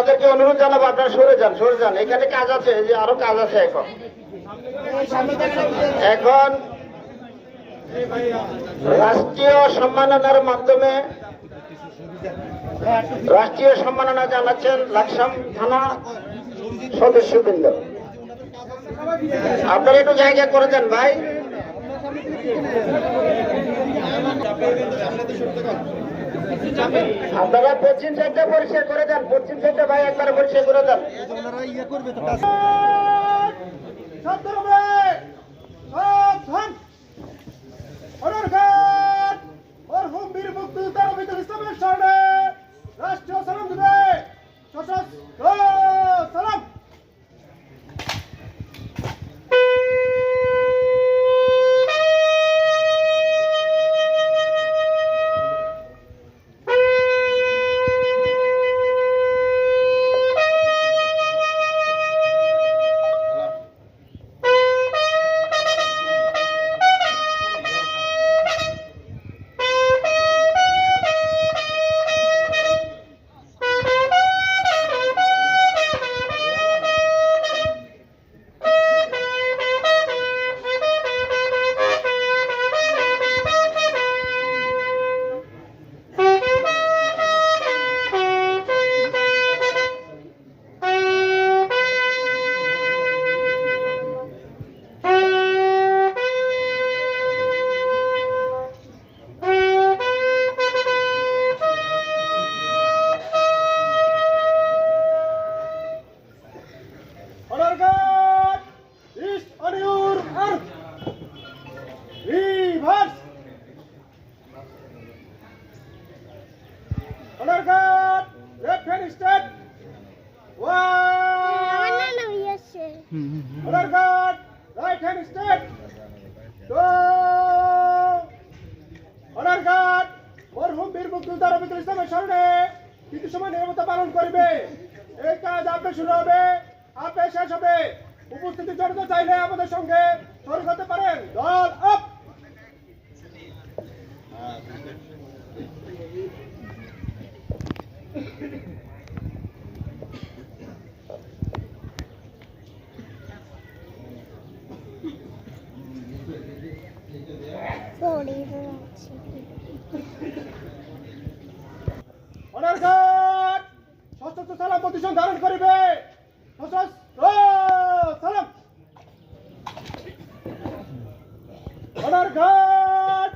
তাদেরকে অনুরোধ জানাবো আপনারা সরে যান এখানে কাজ আছে, যে আরো কাজ আছে। এখন রাষ্ট্রীয় সম্মাননার মাধ্যমে রাষ্ট্রীয় সম্মাননা জানাচ্ছেন লাকসাম থানা সদস্যবৃন্দ। আপনারা একটু জায়গা করে দেন ভাই। আপনারা পশ্চিম সাইডটা পরিষ্কার করে দেন, পশ্চিম সাইডটা ভাই একবারে পরিষ্কার করে দেন। রাষ্ট্রীয় সালাম দিবে সালাম। Honor guard, left hand step. 1. Honor guard, right hand step. 2. Honor guard, মরহুম বীর মুক্তিযোদ্ধা রফিকুল ইসলামের স্মরণে কিছু সময় নিরাপত্তা পালন করবে। এই কাজ আপনি শুরু হবে, আপনি শেষ হবে। উপস্থিতি জড়িত চাইলে আমাদের সঙ্গে শরীক হতে পারেন। দল আপ। অনার ঘাট সশস্ত্র সালাম প্রতিষ্ঠান ধারণ করিবে। সশস্ত্র সালাম। অনার ঘাট